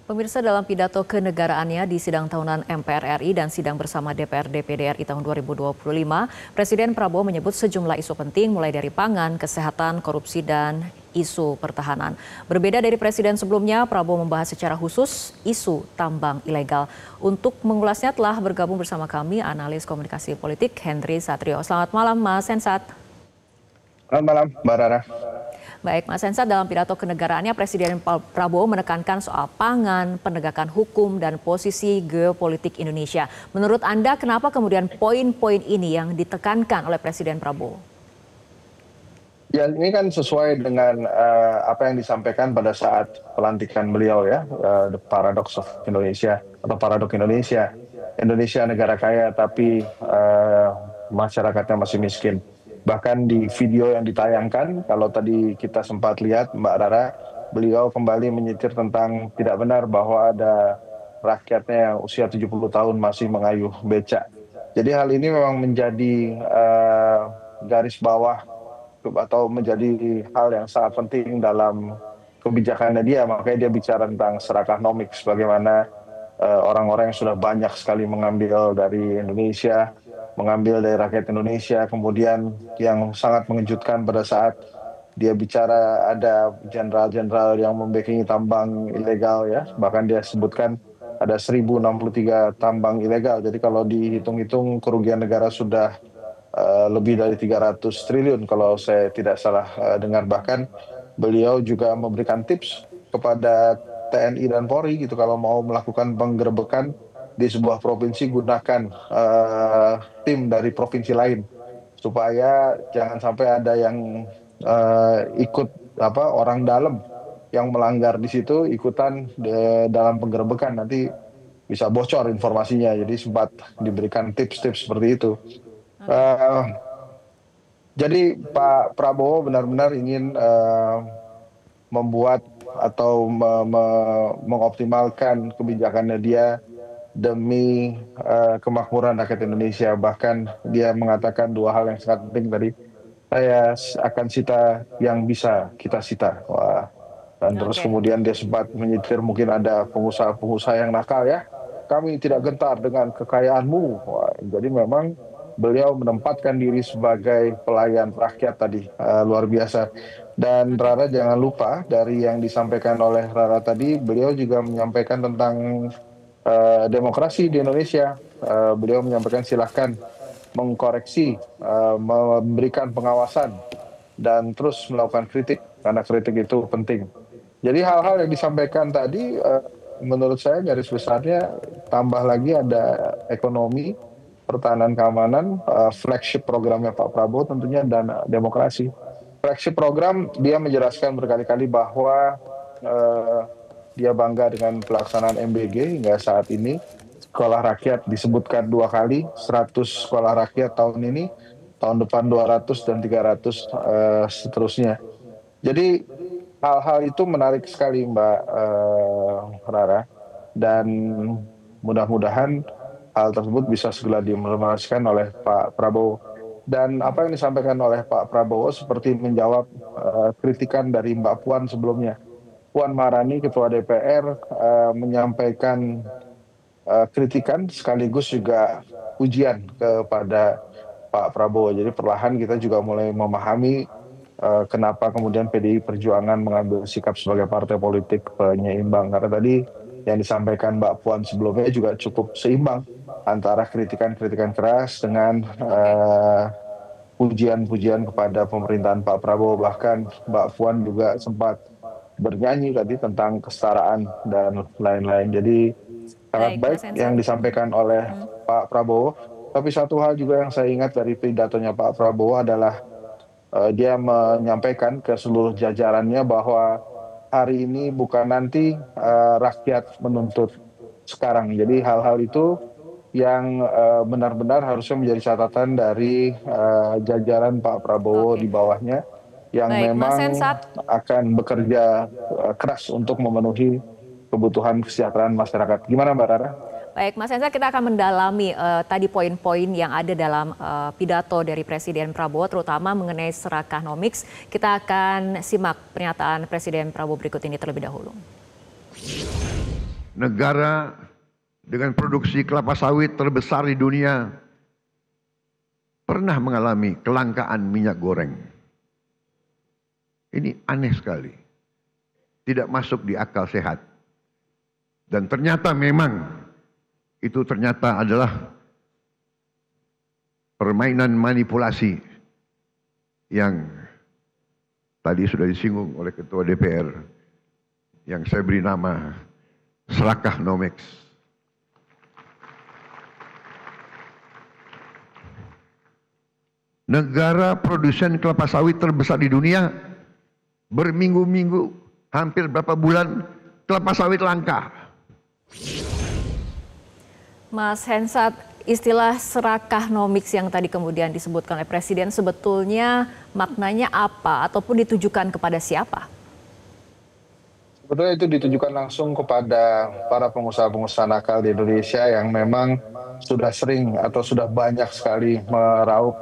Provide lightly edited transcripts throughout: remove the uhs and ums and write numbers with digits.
Pemirsa, dalam pidato kenegaraannya di sidang tahunan MPR RI dan sidang bersama DPR DPD RI tahun 2025, Presiden Prabowo menyebut sejumlah isu penting mulai dari pangan, kesehatan, korupsi, dan isu pertahanan. Berbeda dari presiden sebelumnya, Prabowo membahas secara khusus isu tambang ilegal. Untuk mengulasnya telah bergabung bersama kami analis komunikasi politik Henry Satrio. Selamat malam, Mas Hensat. Selamat malam, Mbak Rara. Baik, Mas Hensat, dalam pidato kenegaraannya Presiden Prabowo menekankan soal pangan, penegakan hukum, dan posisi geopolitik Indonesia. Menurut Anda, kenapa kemudian poin-poin ini yang ditekankan oleh Presiden Prabowo? Ya, ini kan sesuai dengan apa yang disampaikan pada saat pelantikan beliau ya, The Paradox of Indonesia atau Paradok Indonesia. Indonesia negara kaya tapi masyarakatnya masih miskin. Bahkan di video yang ditayangkan, kalau tadi kita sempat lihat Mbak Rara, beliau kembali menyitir tentang tidak benar bahwa ada rakyatnya yang usia 70 tahun masih mengayuh becak. Jadi hal ini memang menjadi garis bawah atau menjadi hal yang sangat penting dalam kebijakannya dia. Makanya dia bicara tentang serakahnomics, bagaimana orang-orang yang sudah banyak sekali mengambil dari Indonesia, mengambil dari rakyat Indonesia. Kemudian yang sangat mengejutkan pada saat dia bicara ada jenderal-jenderal yang membackingi tambang ilegal ya, bahkan dia sebutkan ada 1063 tambang ilegal. Jadi kalau dihitung-hitung kerugian negara sudah lebih dari 300 triliun kalau saya tidak salah dengar. Bahkan beliau juga memberikan tips kepada TNI dan Polri gitu, kalau mau melakukan penggerebekan di sebuah provinsi, gunakan tim dari provinsi lain supaya jangan sampai ada yang ikut orang dalam yang melanggar di situ ikutan dalam penggerebekan, nanti bisa bocor informasinya. Jadi sempat diberikan tips-tips seperti itu. Jadi Pak Prabowo benar-benar ingin membuat atau mengoptimalkan kebijakannya dia demi kemakmuran rakyat Indonesia. Bahkan dia mengatakan dua hal yang sangat penting tadi. Saya akan sita yang bisa kita sita. Wah. Dan terus kemudian dia sempat menyitir mungkin ada pengusaha-pengusaha yang nakal ya. Kami tidak gentar dengan kekayaanmu. Wah, jadi memang beliau menempatkan diri sebagai pelayan rakyat tadi, luar biasa. Dan Rara jangan lupa dari yang disampaikan oleh Rara tadi, beliau juga menyampaikan tentang demokrasi di Indonesia. Beliau menyampaikan silahkan mengkoreksi, memberikan pengawasan, dan terus melakukan kritik, karena kritik itu penting. Jadi hal-hal yang disampaikan tadi menurut saya garis besarnya tambah lagi ada ekonomi, pertahanan keamanan, flagship programnya Pak Prabowo tentunya, dan demokrasi. Flagship program dia menjelaskan berkali-kali bahwa dia bangga dengan pelaksanaan MBG hingga saat ini. Sekolah rakyat disebutkan 2 kali, 100 sekolah rakyat tahun ini, tahun depan 200 dan 300 seterusnya. Jadi hal-hal itu menarik sekali Mbak Rara, dan mudah-mudahan hal tersebut bisa segera diimplementasikan oleh Pak Prabowo. Dan apa yang disampaikan oleh Pak Prabowo seperti menjawab kritikan dari Mbak Puan sebelumnya. Puan Maharani, Ketua DPR, menyampaikan kritikan sekaligus juga ujian kepada Pak Prabowo. Jadi perlahan kita juga mulai memahami kenapa kemudian PDI Perjuangan mengambil sikap sebagai partai politik penyeimbang. Karena tadi yang disampaikan Mbak Puan sebelumnya juga cukup seimbang antara kritikan-kritikan keras dengan pujian-pujian kepada pemerintahan Pak Prabowo. Bahkan Mbak Puan juga sempat bernyanyi tadi tentang kesetaraan dan lain-lain. Jadi sangat baik yang disampaikan oleh Pak Prabowo. Tapi satu hal juga yang saya ingat dari pidatonya Pak Prabowo adalah dia menyampaikan ke seluruh jajarannya bahwa hari ini bukan nanti, rakyat menuntut sekarang. Jadi hal-hal itu yang benar-benar harusnya menjadi catatan dari jajaran Pak Prabowo di bawahnya, yang memang akan bekerja keras untuk memenuhi kebutuhan kesejahteraan masyarakat. Gimana Mbak Rara? Baik, Mas Hensat, kita akan mendalami tadi poin-poin yang ada dalam pidato dari Presiden Prabowo, terutama mengenai serakahnomics. Kita akan simak pernyataan Presiden Prabowo berikut ini terlebih dahulu. negara dengan produksi kelapa sawit terbesar di dunia pernah mengalami kelangkaan minyak goreng. Ini aneh sekali. Tidak masuk di akal sehat. Dan ternyata memang itu ternyata adalah permainan manipulasi yang tadi sudah disinggung oleh Ketua DPR yang saya beri nama Serakah Nomex. Negara produsen kelapa sawit terbesar di dunia berminggu-minggu, hampir berapa bulan kelapa sawit langka. Mas Hensat, istilah serakah nomiks yang tadi kemudian disebutkan oleh Presiden sebetulnya maknanya apa ataupun ditujukan kepada siapa? Sebetulnya itu ditujukan langsung kepada para pengusaha-pengusaha nakal di Indonesia yang memang sudah sering atau sudah banyak sekali meraup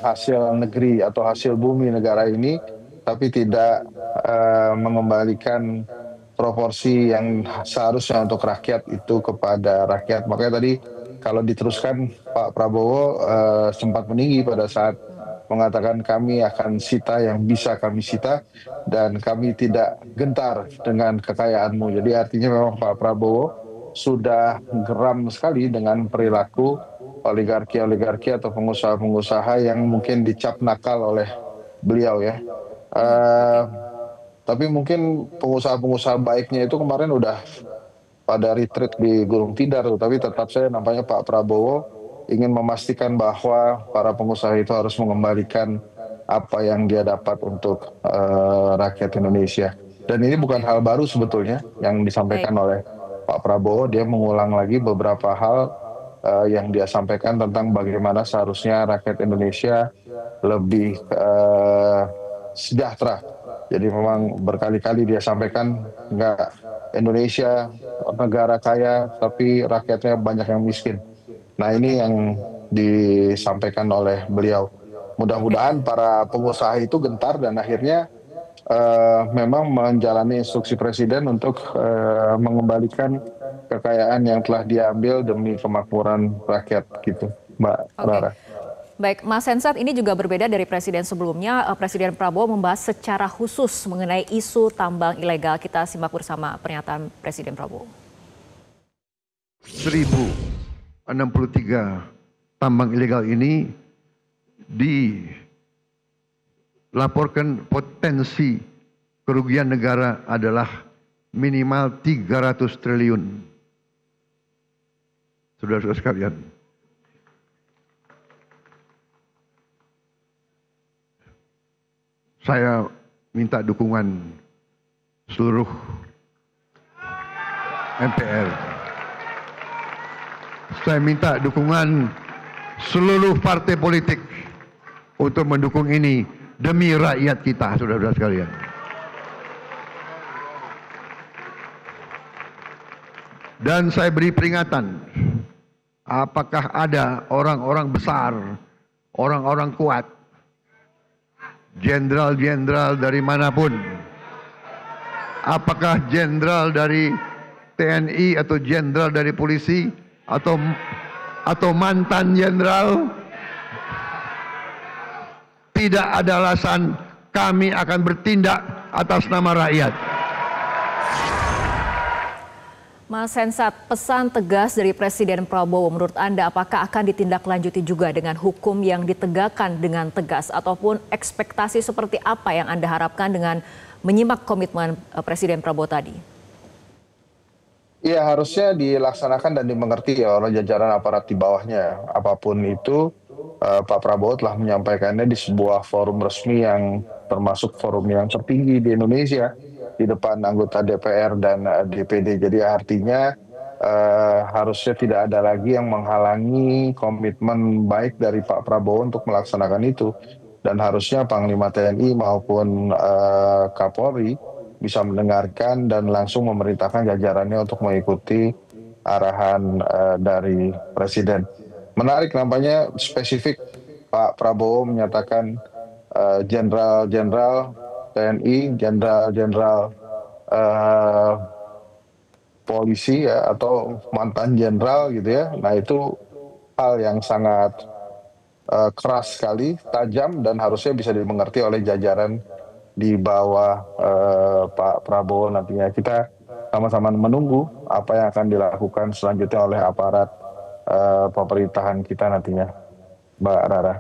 hasil negeri atau hasil bumi negara ini, tapi tidak mengembalikan proporsi yang seharusnya untuk rakyat itu kepada rakyat. Makanya tadi kalau diteruskan Pak Prabowo sempat meninggi pada saat mengatakan kami akan sita yang bisa kami sita dan kami tidak gentar dengan kekayaanmu. Jadi artinya memang Pak Prabowo sudah geram sekali dengan perilaku oligarki-oligarki atau pengusaha-pengusaha yang mungkin dicap nakal oleh beliau ya. Tapi mungkin pengusaha-pengusaha baiknya itu kemarin udah pada retreat di Gunung Tidar, tapi tetap saya nampaknya Pak Prabowo ingin memastikan bahwa para pengusaha itu harus mengembalikan apa yang dia dapat untuk rakyat Indonesia. Dan ini bukan hal baru sebetulnya yang disampaikan oleh Pak Prabowo. Dia mengulang lagi beberapa hal yang dia sampaikan tentang bagaimana seharusnya rakyat Indonesia lebih sejahtera. Jadi memang berkali-kali dia sampaikan enggak, Indonesia negara kaya tapi rakyatnya banyak yang miskin. Nah ini yang disampaikan oleh beliau. Mudah-mudahan para pengusaha itu gentar dan akhirnya memang menjalani instruksi Presiden untuk mengembalikan kekayaan yang telah diambil demi kemakmuran rakyat gitu, Mbak Rara. Baik, Mas Hensat, ini juga berbeda dari Presiden sebelumnya. Presiden Prabowo membahas secara khusus mengenai isu tambang ilegal. Kita simak bersama pernyataan Presiden Prabowo. 1063 tambang ilegal ini dilaporkan potensi kerugian negara adalah minimal 300 triliun. Saudara-saudara sekalian, saya minta dukungan seluruh MPR. Saya minta dukungan seluruh partai politik untuk mendukung ini demi rakyat kita, saudara-saudara sekalian. Dan saya beri peringatan, apakah ada orang-orang besar, orang-orang kuat, jenderal-jenderal dari manapun, apakah jenderal dari TNI atau jenderal dari polisi atau mantan jenderal, tidak ada alasan kami akan bertindak atas nama rakyat. Mas Hensat, pesan tegas dari Presiden Prabowo menurut Anda apakah akan ditindaklanjuti juga dengan hukum yang ditegakkan dengan tegas ataupun ekspektasi seperti apa yang Anda harapkan dengan menyimak komitmen Presiden Prabowo tadi? Iya, harusnya dilaksanakan dan dimengerti ya oleh jajaran aparat di bawahnya. Apapun itu, Pak Prabowo telah menyampaikannya di sebuah forum resmi yang termasuk forum yang tertinggi di Indonesia, di depan anggota DPR dan DPD. Jadi artinya harusnya tidak ada lagi yang menghalangi komitmen baik dari Pak Prabowo untuk melaksanakan itu. Dan harusnya Panglima TNI maupun Kapolri bisa mendengarkan dan langsung memerintahkan jajarannya untuk mengikuti arahan dari Presiden. Menarik nampaknya spesifik Pak Prabowo menyatakan jenderal-jenderal TNI, jenderal-jenderal polisi ya atau mantan jenderal gitu ya. Nah itu hal yang sangat keras sekali, tajam dan harusnya bisa dimengerti oleh jajaran di bawah Pak Prabowo nantinya. Kita sama-sama menunggu apa yang akan dilakukan selanjutnya oleh aparat pemerintahan kita nantinya, Mbak Rara.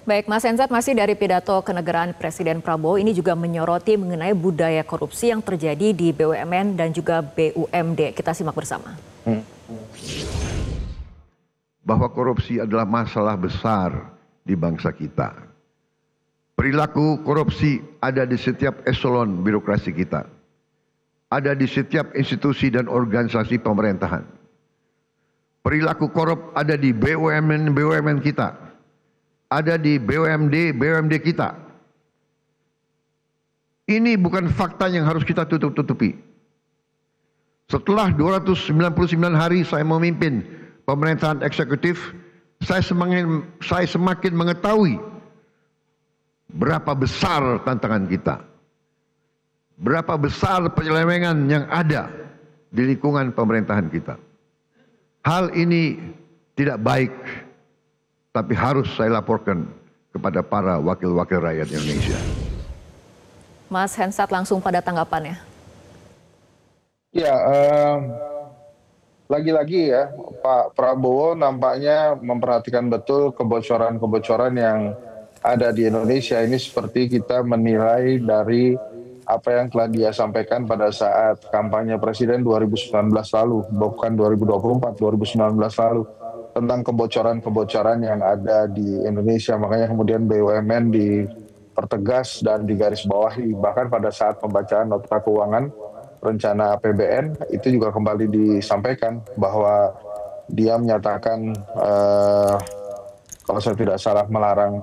Baik, Mas Hensat, masih dari pidato kenegaraan Presiden Prabowo ini juga menyoroti mengenai budaya korupsi yang terjadi di BUMN dan juga BUMD. Kita simak bersama. Bahwa korupsi adalah masalah besar di bangsa kita. Perilaku korupsi ada di setiap eselon birokrasi kita. Ada di setiap institusi dan organisasi pemerintahan. Perilaku korup ada di BUMN kita. Ada di BUMD kita. Ini bukan fakta yang harus kita tutup-tutupi. Setelah 299 hari saya memimpin pemerintahan eksekutif, saya semakin mengetahui berapa besar tantangan kita. Berapa besar penyelewengan yang ada di lingkungan pemerintahan kita. Hal ini tidak baik, tapi harus saya laporkan kepada para wakil-wakil rakyat Indonesia. Mas Hensat langsung pada tanggapannya. Ya, lagi-lagi ya Pak Prabowo nampaknya memperhatikan betul kebocoran-kebocoran yang ada di Indonesia ini, seperti kita menilai dari apa yang telah dia sampaikan pada saat kampanye Presiden 2019 lalu, bukan 2024, 2019 lalu, tentang kebocoran-kebocoran yang ada di Indonesia. Makanya kemudian BUMN dipertegas dan digarisbawahi. Bahkan pada saat pembacaan nota keuangan rencana APBN itu juga kembali disampaikan bahwa dia menyatakan kalau saya tidak salah melarang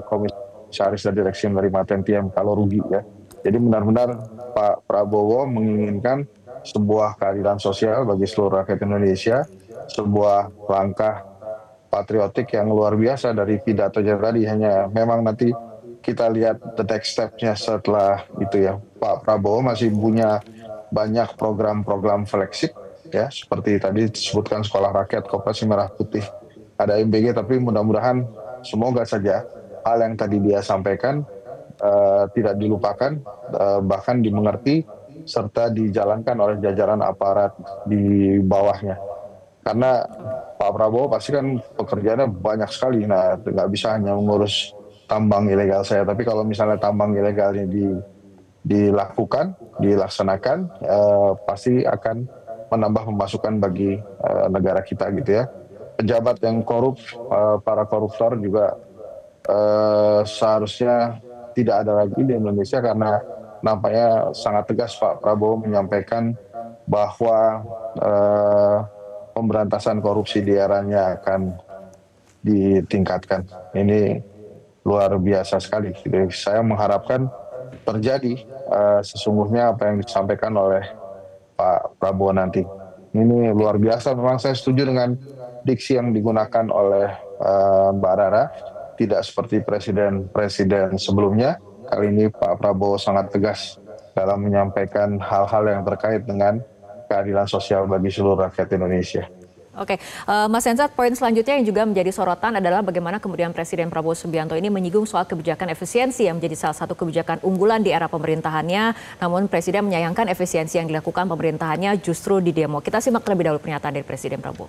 komisaris dan direksi menerima TNTM kalau rugi ya. Jadi benar-benar Pak Prabowo menginginkan sebuah keadilan sosial bagi seluruh rakyat Indonesia, sebuah langkah patriotik yang luar biasa dari pidatonya tadi. Hanya memang nanti kita lihat the next step-nya setelah itu ya. Pak Prabowo masih punya banyak program-program flagship ya, seperti tadi disebutkan Sekolah Rakyat, Koperasi Merah Putih, ada MBG, tapi mudah-mudahan semoga saja hal yang tadi dia sampaikan tidak dilupakan, bahkan dimengerti serta dijalankan oleh jajaran aparat di bawahnya. Karena Pak Prabowo pasti kan pekerjaannya banyak sekali, nah nggak bisa hanya mengurus tambang ilegal saya, tapi kalau misalnya tambang ilegalnya dilaksanakan, pasti akan menambah pemasukan bagi negara kita gitu ya. Pejabat yang korup, para koruptor juga seharusnya tidak ada lagi di Indonesia, karena nampaknya sangat tegas Pak Prabowo menyampaikan bahwa pemberantasan korupsi di eranya akan ditingkatkan. Ini luar biasa sekali. Jadi saya mengharapkan terjadi sesungguhnya apa yang disampaikan oleh Pak Prabowo nanti. Ini luar biasa. Memang saya setuju dengan diksi yang digunakan oleh Mbak Rara. Tidak seperti presiden-presiden sebelumnya. Kali ini Pak Prabowo sangat tegas dalam menyampaikan hal-hal yang terkait dengan keadilan sosial bagi seluruh rakyat Indonesia. Oke, Mas Hensat, poin selanjutnya yang juga menjadi sorotan adalah bagaimana kemudian Presiden Prabowo Subianto ini menyinggung soal kebijakan efisiensi yang menjadi salah satu kebijakan unggulan di era pemerintahannya. Namun Presiden menyayangkan efisiensi yang dilakukan pemerintahannya justru di demo. Kita simak terlebih dahulu pernyataan dari Presiden Prabowo.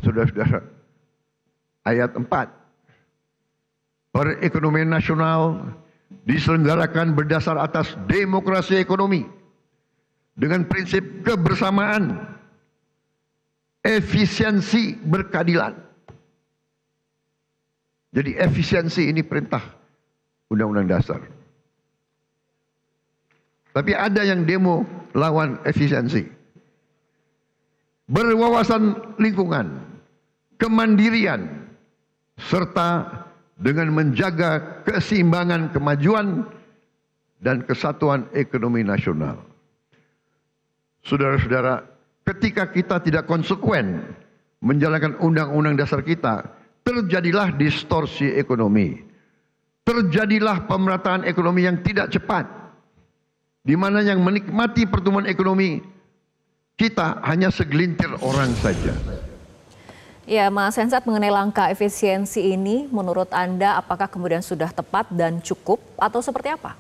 Saudara-saudara, ayat 4. Perekonomian nasional diselenggarakan berdasar atas demokrasi ekonomi dengan prinsip kebersamaan, efisiensi berkeadilan. Jadi efisiensi ini perintah Undang-Undang Dasar. Tapi ada yang demo lawan efisiensi. Berwawasan lingkungan, kemandirian, serta dengan menjaga keseimbangan kemajuan dan kesatuan ekonomi nasional. Saudara-saudara, ketika kita tidak konsekuen menjalankan undang-undang dasar kita, terjadilah distorsi ekonomi. Terjadilah pemerataan ekonomi yang tidak cepat. di mana yang menikmati pertumbuhan ekonomi kita hanya segelintir orang saja. Ya, Mas Hensat, mengenai langkah efisiensi ini, menurut Anda apakah kemudian sudah tepat dan cukup atau seperti apa?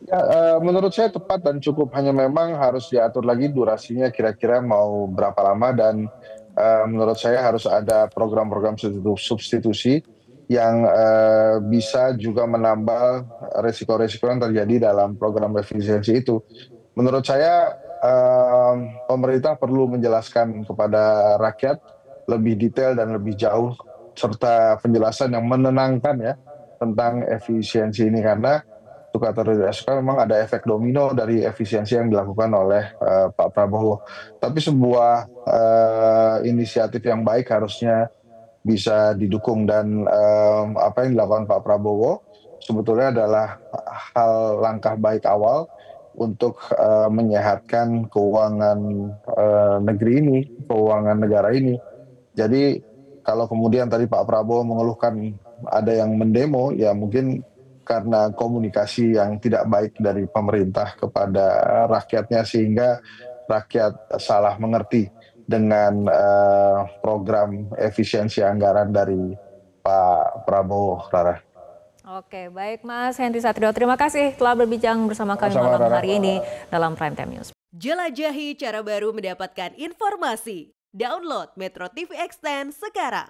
Ya, menurut saya tepat dan cukup, hanya memang harus diatur lagi durasinya kira-kira mau berapa lama dan menurut saya harus ada program-program substitusi yang bisa juga menambal resiko-resiko yang terjadi dalam program efisiensi itu. Menurut saya pemerintah perlu menjelaskan kepada rakyat lebih detail dan lebih jauh serta penjelasan yang menenangkan ya tentang efisiensi ini karena suka atau tidak suka memang ada efek domino dari efisiensi yang dilakukan oleh Pak Prabowo. Tapi sebuah inisiatif yang baik harusnya bisa didukung dan apa yang dilakukan Pak Prabowo sebetulnya adalah hal langkah baik awal untuk menyehatkan keuangan negeri ini, keuangan negara ini. Jadi kalau kemudian tadi Pak Prabowo mengeluhkan ada yang mendemo, ya mungkin karena komunikasi yang tidak baik dari pemerintah kepada rakyatnya sehingga rakyat salah mengerti dengan program efisiensi anggaran dari Pak Prabowo, Rara. Oke, baik Mas Henry Satrio. Terima kasih telah berbincang bersama kami malam hari ini dalam Prime Time News. Jelajahi cara baru mendapatkan informasi. Download Metro TV Extend sekarang.